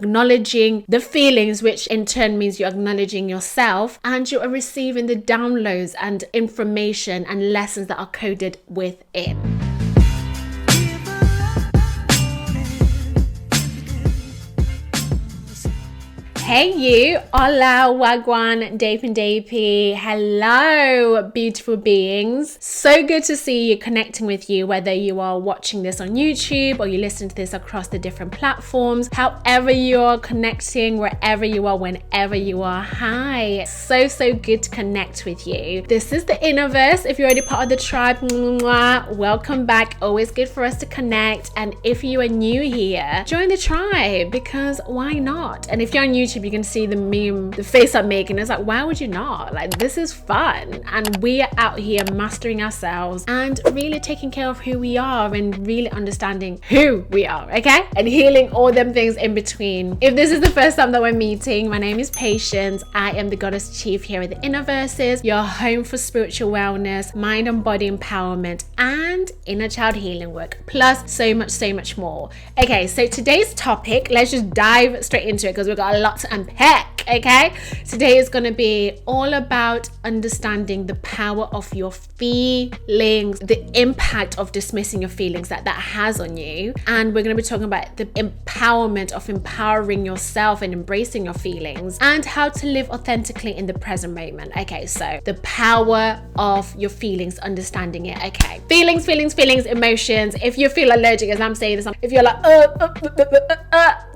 acknowledging the feelings, which in turn means you're acknowledging yourself, and you are receiving the downloads and information and lessons that are coded within. Hey you, hola, wagwan, dapin dapy, hello beautiful beings. So good to see you, connecting with you, whether you are watching this on YouTube or you listen to this across the different platforms, however you are connecting, wherever you are, whenever you are. Hi, so good to connect with you. This is the Innerverse. If you're already part of the tribe, welcome back. Always good for us to connect. And if you are new here, join the tribe, because why not? And if you're on YouTube, you can see the meme, the face I'm making. It's like, why would you not? Like, this is fun. And we are out here mastering ourselves and really taking care of who we are and really understanding who we are, okay? And healing all them things in between. If this is the first time that we're meeting, my name is Patience. I am the Goddess Chief here at the Innerverses, your home for spiritual wellness, mind and body empowerment, and inner child healing work, plus so much more. Okay, so today's topic, let's just dive straight into it because we've got a lot to unpack, okay? Today is going to be all about understanding the power of your feelings, the impact of dismissing your feelings that has on you. And we're going to be talking about the empowerment of empowering yourself and embracing your feelings and how to live authentically in the present moment. Okay, so the power of your feelings, understanding it. Okay, feelings, emotions. If you feel allergic as I'm saying this, if you're like,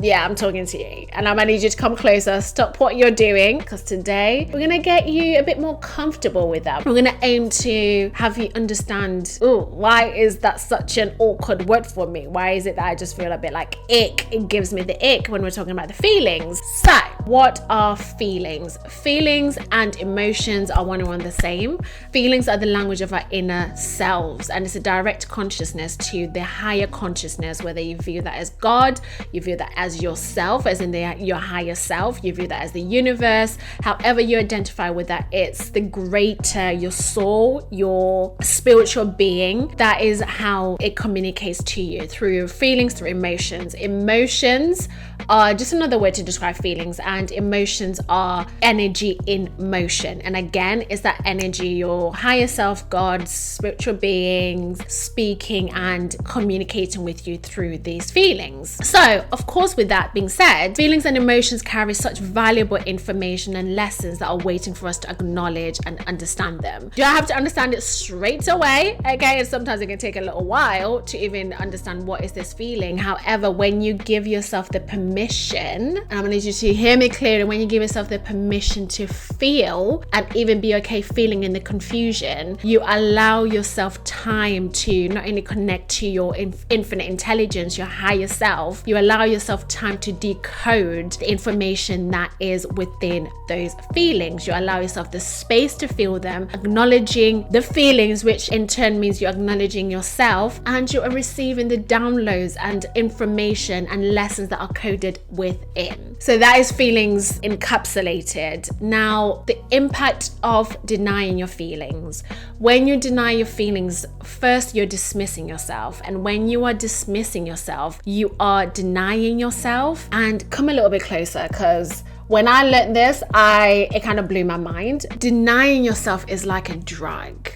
yeah, I'm talking to you, and I'm gonna need you to come closer, stop what you're doing, because today we're gonna get you a bit more comfortable with that. We're gonna aim to have you understand, why is that such an awkward word for me? Why is it that I just feel a bit like ick? It gives me the ick when we're talking about the feelings. So what are feelings? Feelings and emotions are one and one the same. Feelings are the language of our inner selves, and it's a direct consciousness to the higher consciousness, whether you view that as God, you view that as yourself, as in your higher self, you view that as the universe, however you identify with that, it's the greater, your soul, your spiritual being. That is how it communicates to you, through feelings, through emotions. Emotions are just another word to describe feelings, and emotions are energy in motion. And again, it's that energy, your higher self, God, spiritual beings speaking and communicating with you through these feelings. So of course, with that being said, feelings and emotions carry such valuable information and lessons that are waiting for us to acknowledge and understand them. Do I have to understand it straight away? Okay, and sometimes it can take a little while to even understand what is this feeling. However, when you give yourself the permission, and I'm gonna need you to hear me clearly, when you give yourself the permission to feel and even be okay feeling in the confusion, you allow yourself time to not only connect to your infinite intelligence, your higher self, you allow yourself time to decode the information that is within those feelings. You allow yourself the space to feel them, acknowledging the feelings, which in turn means you're acknowledging yourself, and you are receiving the downloads and information and lessons that are coded within. So that is feelings encapsulated. Now, the impact of denying your feelings. When you deny your feelings, first you're dismissing yourself, and when you are dismissing yourself, you are denying yourself. And come a little bit closer, because when I learned this, it kind of blew my mind. Denying yourself is like a drug.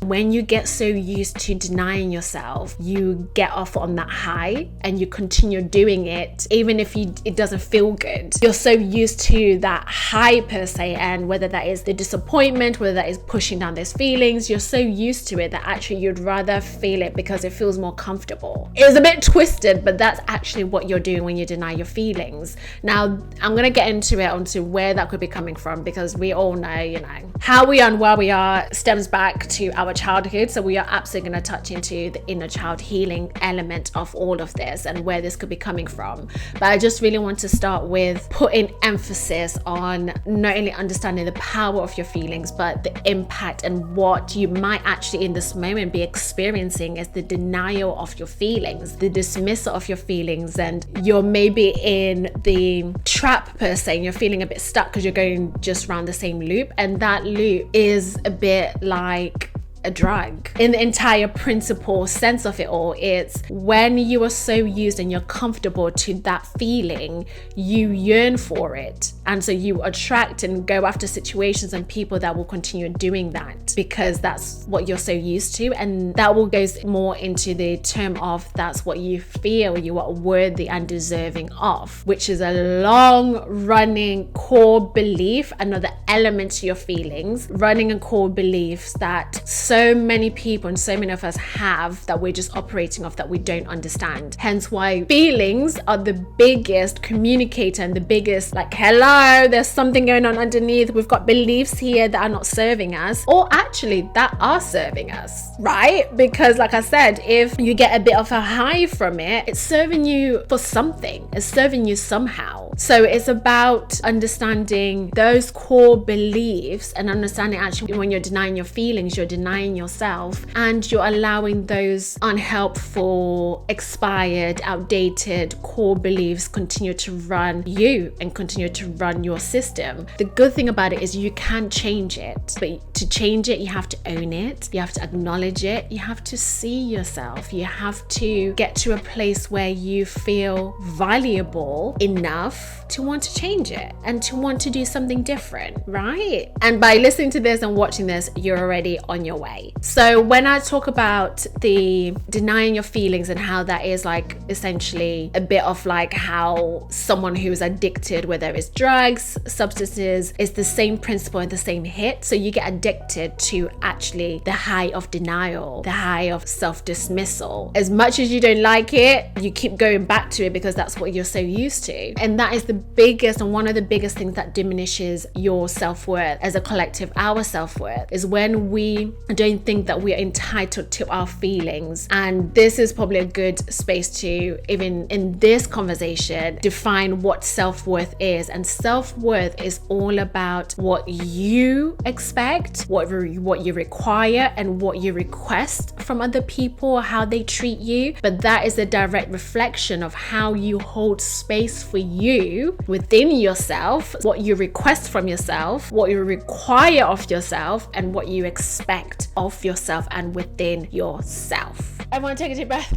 When you get so used to denying yourself, you get off on that high and you continue doing it, even if it doesn't feel good. You're so used to that high per se, and whether that is the disappointment, whether that is pushing down those feelings, you're so used to it that actually you'd rather feel it because it feels more comfortable. It's a bit twisted, but that's actually what you're doing when you deny your feelings. Now, I'm going to get onto where that could be coming from, because we all know, how we are and where we are stems back to our childhood. So we are absolutely going to touch into the inner child healing element of all of this and where this could be coming from. But I just really want to start with putting emphasis on not only understanding the power of your feelings, but the impact and what you might actually in this moment be experiencing as the denial of your feelings, the dismissal of your feelings, and you're maybe in the trap per se, and you're feeling a bit stuck because you're going just around the same loop, and that loop is a bit like a drug. In the entire principle sense of it all, it's when you are so used and you're comfortable to that feeling, you yearn for it. And so you attract and go after situations and people that will continue doing that because that's what you're so used to. And that will go more into the term of that's what you feel you are worthy and deserving of, which is a long running core belief, another element to your feelings, running and core beliefs that so many people and so many of us have that we're just operating off that we don't understand. Hence why feelings are the biggest communicator and the biggest like, hello, there's something going on underneath. We've got beliefs here that are not serving us, or actually that are serving us, right? Because like I said, if you get a bit of a high from it, it's serving you for something. It's serving you somehow. So it's about understanding those core beliefs and understanding actually when you're denying your feelings, you're denying yourself and you're allowing those unhelpful, expired, outdated core beliefs continue to run you and continue to run your system. The good thing about it is you can change it, but to change it, you have to own it. You have to acknowledge it. You have to see yourself. You have to get to a place where you feel valuable enough to want to change it and to want to do something different, right? And by listening to this and watching this, you're already on your way. So when I talk about the denying your feelings and how that is like essentially a bit of like how someone who's addicted, whether it's drugs, substances, is the same principle and the same hit. So you get addicted to actually the high of denial, the high of self-dismissal. As much as you don't like it, you keep going back to it because that's what you're so used to. And that is the biggest and one of the biggest things that diminishes your self-worth as a collective. Our self-worth is when we don't think that we are entitled to our feelings. And this is probably a good space to, even in this conversation, define what self-worth is. And self-worth is all about what you expect, what you require, and what you request from other people, how they treat you. But that is a direct reflection of how you hold space for you within yourself, what you request from yourself, what you require of yourself, and what you expect of yourself and within yourself. I want to take a deep breath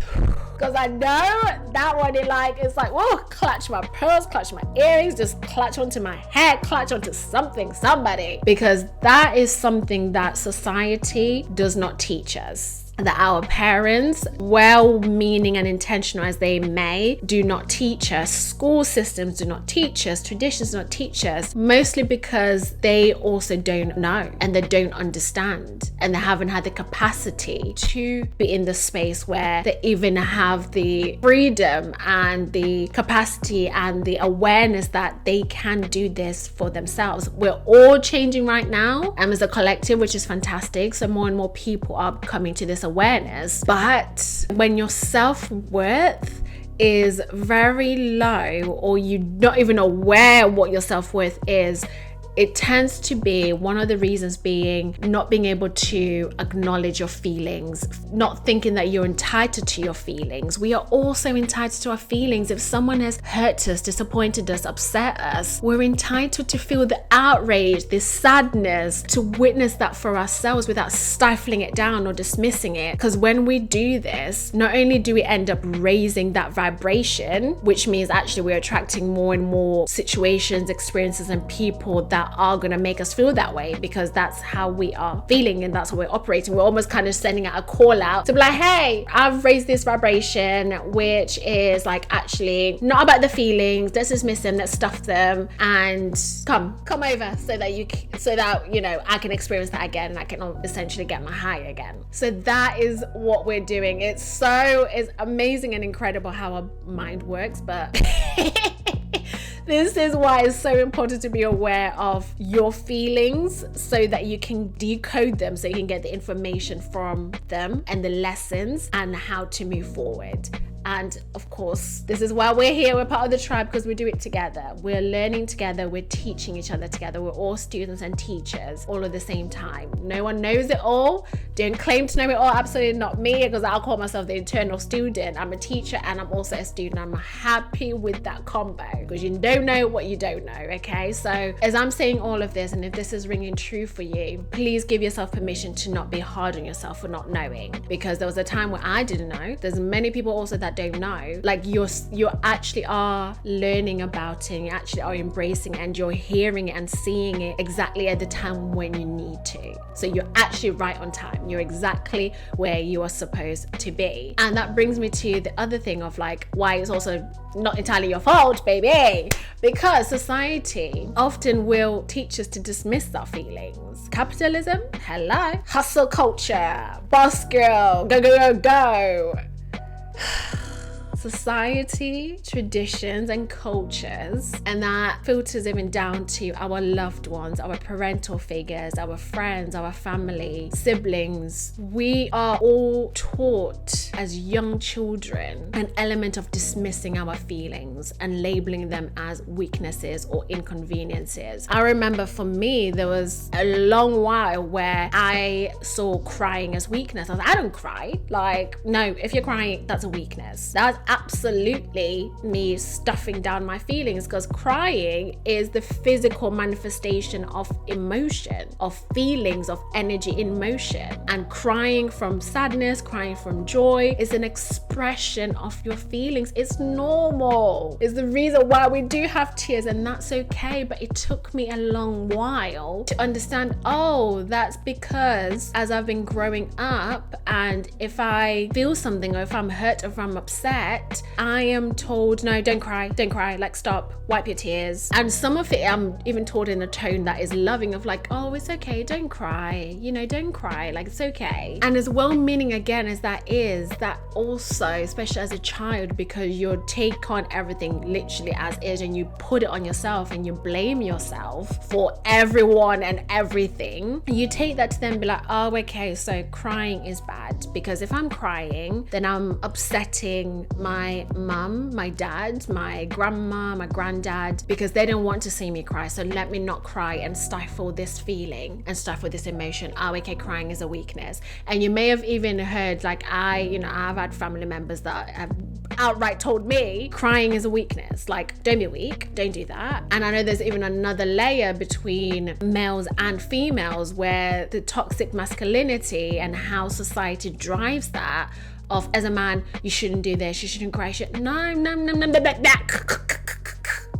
because I know that one it's like, whoa, clutch my pearls, clutch my earrings, just clutch onto my head, clutch onto somebody, because that is something that society does not teach us. That our parents, well-meaning and intentional as they may, do not teach us. School systems do not teach us. Traditions do not teach us, mostly because they also don't know and they don't understand and they haven't had the capacity to be in the space where they even have the freedom and the capacity and the awareness that they can do this for themselves. We're all changing right now as a collective, which is fantastic. So more and more people are coming to this awareness. But when your self-worth is very low, or you're not even aware what your self-worth is, it tends to be one of the reasons being not being able to acknowledge your feelings, not thinking that you're entitled to your feelings. We are also entitled to our feelings. If someone has hurt us, disappointed us, upset us, we're entitled to feel the outrage, the sadness, to witness that for ourselves without stifling it down or dismissing it. Because when we do this, not only do we end up raising that vibration, which means actually we're attracting more and more situations, experiences, and people that are going to make us feel that way, because that's how we are feeling and that's how we're operating. We're almost kind of sending out a call out to be like, hey, I've raised this vibration, which is like actually not about the feelings. Let's dismiss them, let's stuff them, and come over so that I can experience that again and I can essentially get my high again. So that is what we're doing. It's amazing and incredible how our mind works, but this is why it's so important to be aware of your feelings so that you can decode them, so you can get the information from them and the lessons and how to move forward. And of course, this is why we're here. We're part of the tribe, because we do it together. We're learning together. We're teaching each other together. We're all students and teachers all at the same time. No one knows it all. Don't claim to know it all. Absolutely not me, because I'll call myself the eternal student. I'm a teacher and I'm also a student. I'm happy with that combo, because you don't know what you don't know, okay? So as I'm saying all of this, and if this is ringing true for you, please give yourself permission to not be hard on yourself for not knowing, because there was a time where I didn't know. There's many people also that don't know. Like you actually are learning about it, you actually are embracing, and you're hearing it and seeing it exactly at the time when you need to. So you're actually right on time. You're exactly where you are supposed to be. And that brings me to the other thing of like why it's also not entirely your fault, baby, because society often will teach us to dismiss our feelings. Capitalism, hello. Hustle culture, boss girl, go, go, go, go. Society, traditions, and cultures, and that filters even down to our loved ones, our parental figures, our friends, our family, siblings. We are all taught as young children an element of dismissing our feelings and labeling them as weaknesses or inconveniences. I remember for me, there was a long while where I saw crying as weakness. I was like, I don't cry. Like, no, if you're crying, that's a weakness. That's absolutely me stuffing down my feelings, because crying is the physical manifestation of emotion, of feelings, of energy in motion. And crying from sadness, crying from joy is an expression of your feelings. It's normal. It's the reason why we do have tears, and that's okay. But it took me a long while to understand, oh, that's because as I've been growing up, and if I feel something, or if I'm hurt, or if I'm upset, I am told, no, don't cry, like stop, wipe your tears. And some of it I'm even told in a tone that is loving, of like, oh, it's okay, don't cry, don't cry, like it's okay. And as well-meaning again as that is, that also, especially as a child, because you take on everything literally as is, and you put it on yourself, and you blame yourself for everyone and everything, you take that to then be like, oh, okay, so crying is bad, because if I'm crying, then I'm upsetting my mum, my dad, my grandma, my granddad, because they don't want to see me cry. So let me not cry and stifle this feeling and stifle this emotion. Oh, okay, crying is a weakness. And you may have even heard, like I've had family members that have outright told me crying is a weakness. Like, don't be weak, don't do that. And I know there's even another layer between males and females, where the toxic masculinity and how society drives that, of as a man, you shouldn't do this, you shouldn't cry,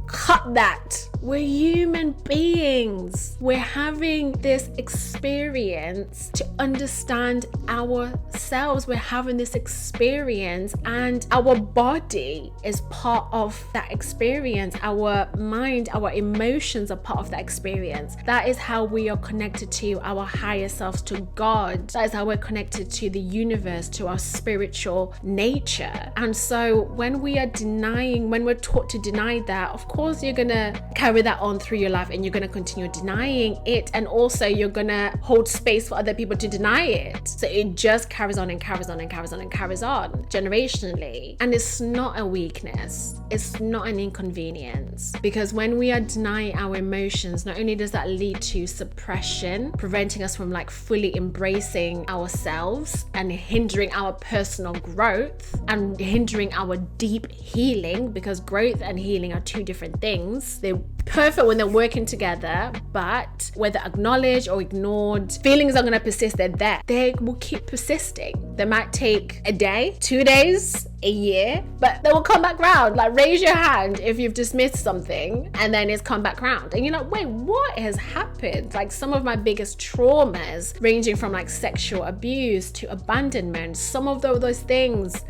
cut that. We're human beings. We're having this experience to understand ourselves. We're having this experience, and our body is part of that experience. Our mind, our emotions are part of that experience. That is how we are connected to our higher selves, to God. That is how we're connected to the universe, to our spiritual nature. And so when we're taught to deny that, of course you're gonna carry that on through your life, and you're gonna continue denying it, and also you're gonna hold space for other people to deny it. So it just carries on and carries on and carries on and carries on generationally. And it's not a weakness, it's not an inconvenience, because when we are denying our emotions, not only does that lead to suppression, preventing us from like fully embracing ourselves and hindering our personal growth and hindering our deep healing, because growth and healing are two different things. They're perfect when they're working together, but whether acknowledged or ignored, feelings are going to persist. They're there. They will keep persisting. They might take a day, 2 days, a year, but they will come back round. Like, raise your hand if you've dismissed something and then it's come back round, and you're like, wait, what has happened? Like, some of my biggest traumas, ranging from like sexual abuse to abandonment, some of those things,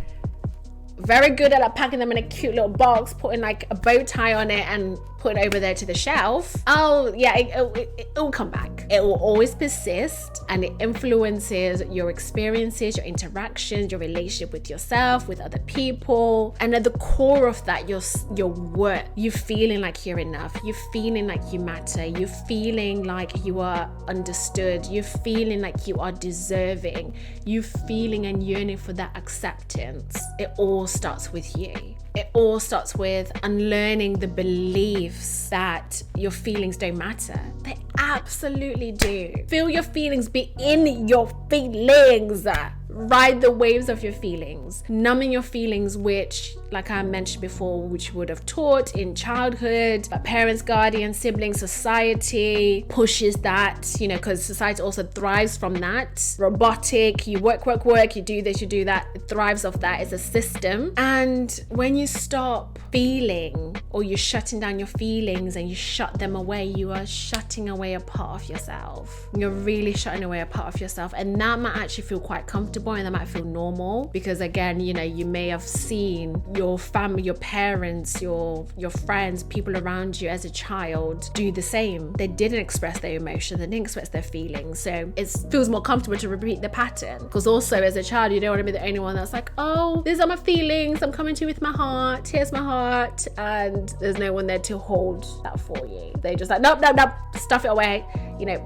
very good at like packing them in a cute little box, putting like a bow tie on it and put it over there to the shelf, oh yeah, it will come back. It will always persist, and it influences your experiences, your interactions, your relationship with yourself, with other people. And at the core of that, your worth, you feeling like you're enough, you feeling like you matter, you feeling like you are understood, you feeling like you are deserving, you feeling and yearning for that acceptance. It all starts with you. It all starts with unlearning the beliefs that your feelings don't matter. They absolutely do. Feel your feelings, be in your feelings. Ride the waves of your feelings. Numbing your feelings, which, like I mentioned before, which you would have taught in childhood, parents, guardians, siblings, society pushes that, because society also thrives from that. Robotic, you work, you do this, you do that. It thrives off that. It's a system. And when you stop feeling, or you're shutting down your feelings and you shut them away, you are shutting away a part of yourself. You're really shutting away a part of yourself. And that might actually feel quite comfortable, and that might feel normal, because again, you may have seen your family, your parents, your friends, people around you as a child do the same. They didn't express their emotions, they didn't express their feelings, so it feels more comfortable to repeat the pattern. Because also as a child, you don't want to be the only one that's like, oh, these are my feelings, I'm coming to you with my heart, here's my heart, and there's no one there to hold that for you. They just like, nope, stuff it away,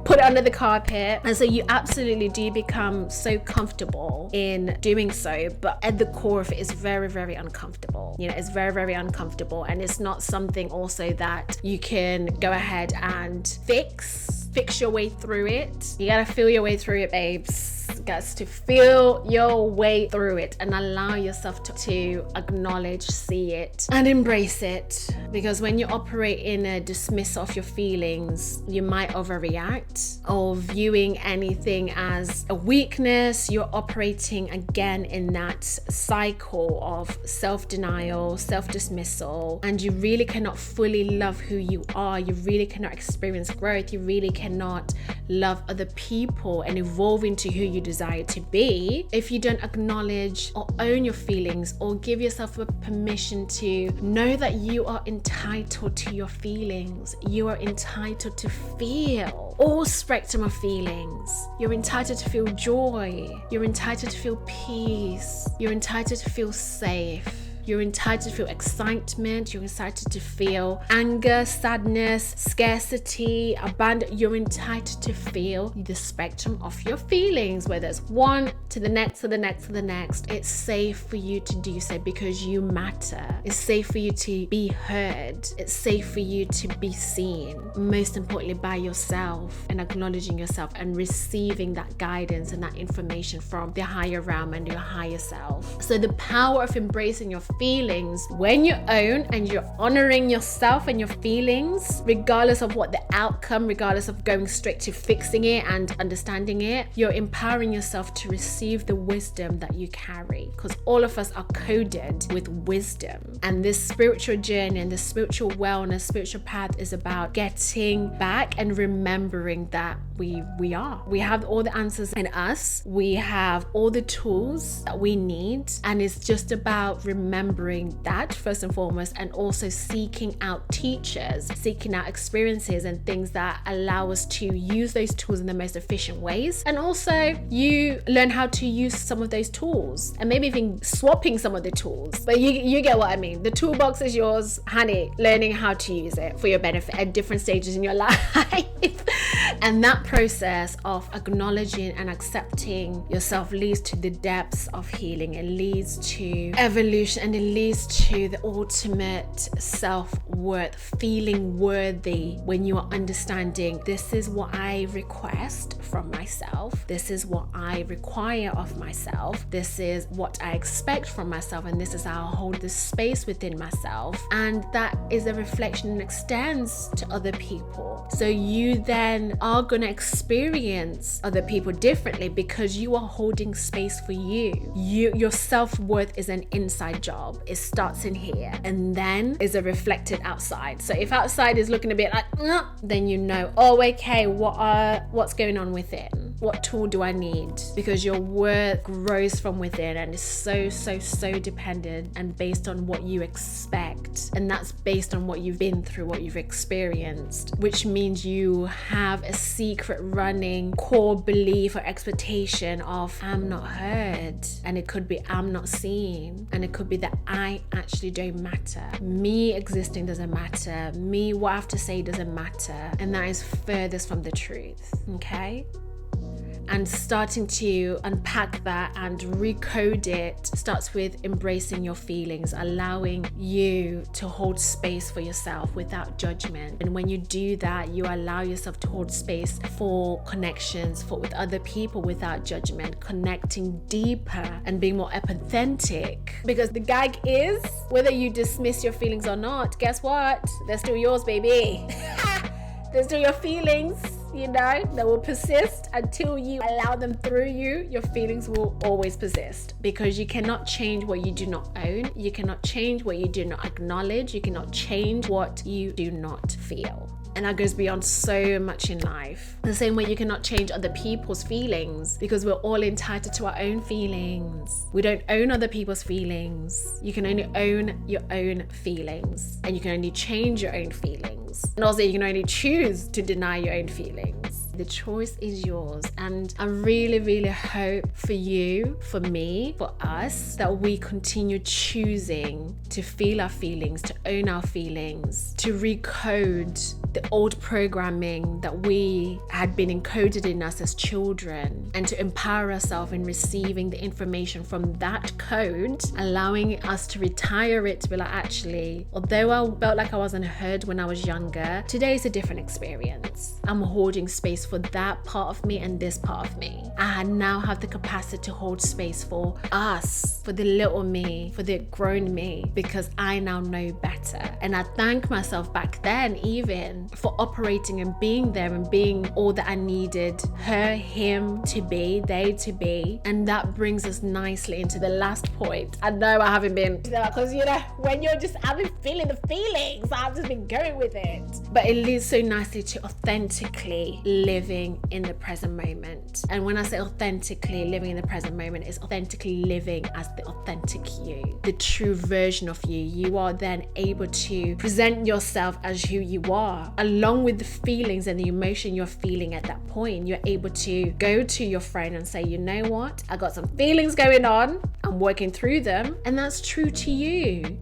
put it under the carpet. And so you absolutely do become so comfortable in doing so, but at the core of it is very, very uncomfortable. It's very, very uncomfortable, and it's not something also that you can go ahead and fix your way through it. You gotta feel your way through it, babes. Gets to feel your way through it and allow yourself to acknowledge, see it, and embrace it. Because when you operate in a dismissal of your feelings, you might overreact, or viewing anything as a weakness. You're operating again in that cycle of self-denial, self-dismissal, and you really cannot fully love who you are. You really cannot experience growth. You really cannot love other people and evolve into who you desire to be if you don't acknowledge or own your feelings, or give yourself a permission to know that you are entitled to your feelings. You are entitled to feel all spectrum of feelings. You're entitled to feel joy. You're entitled to feel peace. You're entitled to feel safe. You're entitled to feel excitement. You're entitled to feel anger, sadness, scarcity, abandon. You're entitled to feel the spectrum of your feelings, whether it's one to the next, to the next, to the next. It's safe for you to do so because you matter. It's safe for you to be heard. It's safe for you to be seen. Most importantly, by yourself, and acknowledging yourself and receiving that guidance and that information from the higher realm and your higher self. So the power of embracing your feelings, when you own and you're honoring yourself and your feelings, regardless of what the outcome, regardless of going straight to fixing it and understanding it, you're empowering yourself to receive the wisdom that you carry, because all of us are coded with wisdom. And this spiritual journey and the spiritual wellness, spiritual path is about getting back and remembering that we have all the answers in us. We have all the tools that we need, and it's just about remembering that first and foremost, and also seeking out teachers, seeking out experiences and things that allow us to use those tools in the most efficient ways. And also you learn how to use some of those tools, and maybe even swapping some of the tools, but you get what I mean. The toolbox is yours, honey. Learning how to use it for your benefit at different stages in your life. And that process of acknowledging and accepting yourself leads to the depths of healing. It leads to evolution, and it leads to the ultimate self-worth, feeling worthy when you are understanding, this is what I request from myself, this is what I require of myself, this is what I expect from myself, and this is how I hold the space within myself. And that is a reflection and extends to other people. So you then are going to experience other people differently because you are holding space for you. Your self-worth is an inside job. It starts in here and then is reflected outside. So if outside is looking a bit like, then you know, oh, okay, what's going on within? What tool do I need? Because your worth grows from within and is so dependent and based on what you expect. And that's based on what you've been through, what you've experienced, which means you have a secret running core belief or expectation of I'm not heard. And it could be I'm not seen. And it could be that I actually don't matter. Me existing doesn't matter. Me, what I have to say doesn't matter. And that is furthest from the truth. Okay? And starting to unpack that and recode it starts with embracing your feelings, allowing you to hold space for yourself without judgment. And when you do that, you allow yourself to hold space for connections with other people without judgment, connecting deeper and being more empathetic. Because the gag is, whether you dismiss your feelings or not, guess what? They're still yours, baby. They're still your feelings. They will persist until you allow them through you. Your feelings will always persist because you cannot change what you do not own. You cannot change what you do not acknowledge. You cannot change what you do not feel. And that goes beyond so much in life. The same way you cannot change other people's feelings because we're all entitled to our own feelings. We don't own other people's feelings. You can only own your own feelings, and you can only change your own feelings. And also you can only choose to deny your own feelings. The choice is yours. And I really hope for you, for me, for us, that we continue choosing to feel our feelings, to own our feelings, to recode the old programming that we had been encoded in us as children, and to empower ourselves in receiving the information from that code, allowing us to retire it to be like, actually, although I felt like I wasn't heard when I was younger, today is a different experience. I'm holding space for that part of me and this part of me. I now have the capacity to hold space for us, for the little me, for the grown me, because I now know better. And I thank myself back then even for operating and being there and being all that I needed her, him to be, they to be. And that brings us nicely into the last point. I know I haven't been, because when you're just feeling the feelings, I've just been going with it. But it leads so nicely to authentically living in the present moment. And when I say authentically living in the present moment, it's authentically living as the authentic you, the true version of you. You are then able to present yourself as who you are, along with the feelings and the emotion you're feeling at that point. You're able to go to your friend and say, you know what? I got some feelings going on. I'm working through them. And that's true to you.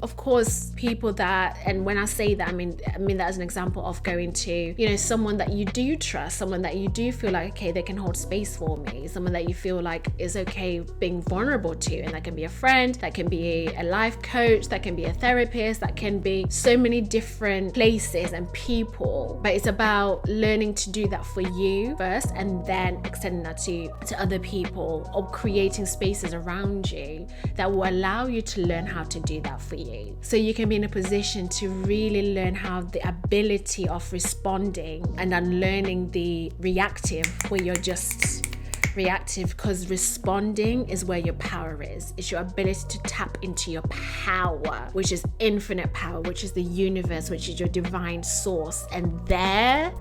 Of course, people that, and when I say that, I mean that as an example of going to, someone that you do trust, someone that you do feel like, okay, they can hold space for me, someone that you feel like is okay being vulnerable to. And that can be a friend, that can be a life coach, that can be a therapist, that can be so many different places and people. But it's about learning to do that for you first, and then extending that to other people, or creating spaces around you that will allow you to learn how to do that for you. So you can be in a position to really learn how the ability of responding and unlearning the reactive, where you're just reactive, because responding is where your power is. It's your ability to tap into your power, which is infinite power, which is the universe, which is your divine source. And there,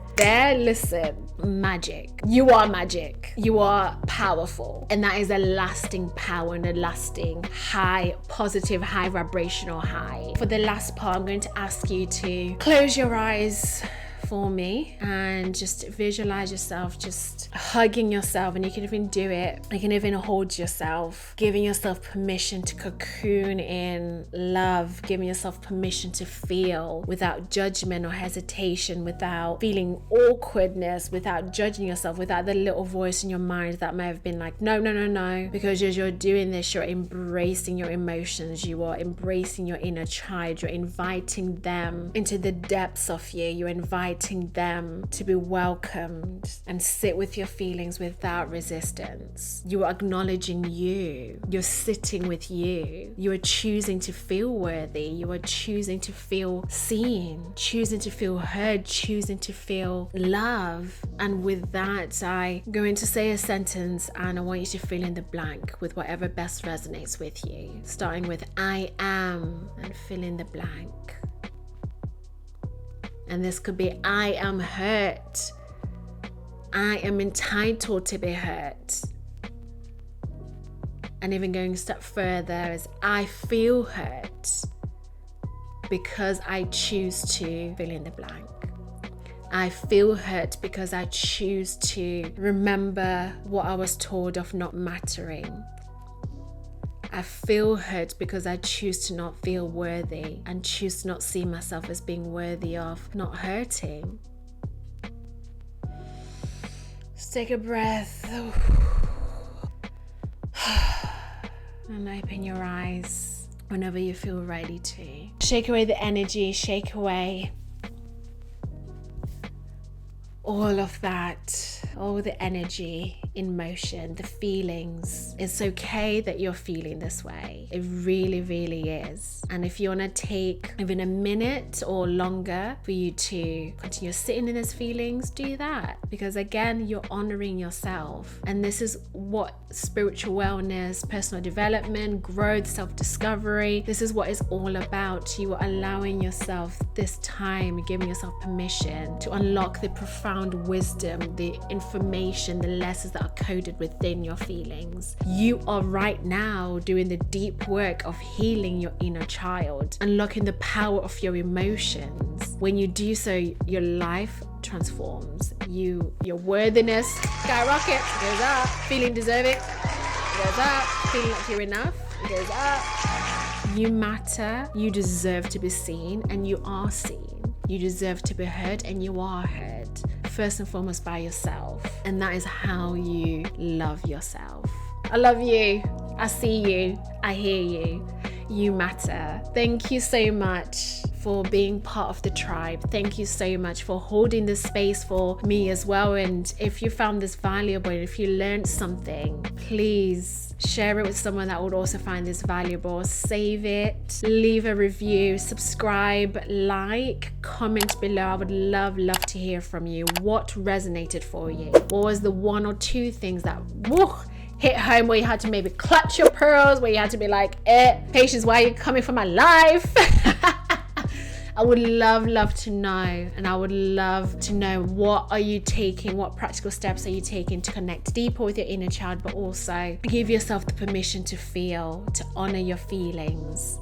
listen, magic. You are magic. You are powerful. And that is a lasting power and a lasting high, positive, high vibrational high. For the last part, I'm going to ask you to close your eyes for me and just visualize yourself just hugging yourself. And you can even do it, you can even hold yourself, giving yourself permission to cocoon in love, giving yourself permission to feel without judgment or hesitation, without feeling awkwardness, without judging yourself, without the little voice in your mind that may have been like, no. Because as you're doing this, you're embracing your emotions, you are embracing your inner child, you're inviting them into the depths of you, you're inviting them to be welcomed and sit with your feelings without resistance. You are acknowledging you. You're sitting with you. You are choosing to feel worthy. You are choosing to feel seen, choosing to feel heard, choosing to feel love. And with that, I'm going to say a sentence and I want you to fill in the blank with whatever best resonates with you. Starting with I am, and fill in the blank. And this could be I am hurt, I am entitled to be hurt. And even going a step further is I feel hurt because I choose to fill in the blank. I feel hurt because I choose to remember what I was told of not mattering. I feel hurt because I choose to not feel worthy and choose to not see myself as being worthy of not hurting. Just take a breath. And open your eyes whenever you feel ready to. Shake away the energy, shake away all of that, all the energy in motion, the feelings. It's okay that you're feeling this way. It really, really is. And if you want to take even a minute or longer for you to continue sitting in those feelings, do that. Because again, you're honoring yourself. And this is what spiritual wellness, personal development, growth, self-discovery, this is what it's all about. You are allowing yourself this time, giving yourself permission to unlock the profound wisdom, the information, the lessons that are coded within your feelings. You are right now doing the deep work of healing your inner child, unlocking the power of your emotions. When you do so, your life transforms. Your worthiness skyrockets, goes up. Feeling deserving, goes up. Feeling like you're enough, goes up. You matter, you deserve to be seen, and you are seen. You deserve to be heard, and you are heard. First and foremost by yourself. And that is how you love yourself. I love you. I see you. I hear you. You matter. Thank you so much for being part of the tribe. Thank you so much for holding this space for me as well. And if you found this valuable, if you learned something, please share it with someone that would also find this valuable. Save it, leave a review, subscribe, like, comment below. I would love to hear from you. What resonated for you? What was the one or two things that hit home, where you had to maybe clutch your pearls, where you had to be like, Patience, why are you coming for my life? I would love to know, and I would love to know what are you taking, what practical steps are you taking to connect deeper with your inner child, but also give yourself the permission to feel, to honor your feelings.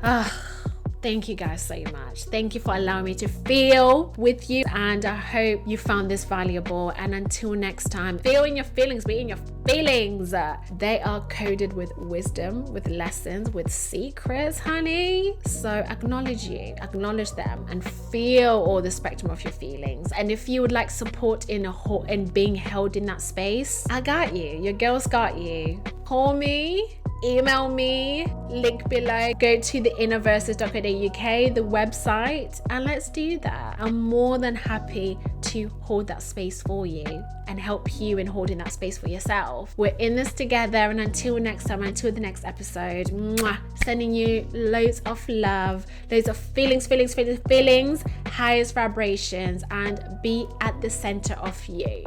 Thank you guys so much. Thank you for allowing me to feel with you, and I hope you found this valuable. And until next time, feel in your feelings, be in your feelings. They are coded with wisdom, with lessons, with secrets, honey. So acknowledge them, and feel all the spectrum of your feelings. And if you would like support in being held in that space, I got you. Your girl's got you. Call me, email me, link below. Go to the innerverses.co.uk, the website, and let's do that. I'm more than happy to hold that space for you and help you in holding that space for yourself. We're in this together, and until next time, until the next episode, sending you loads of love, loads of feelings, highest vibrations, and be at the center of you.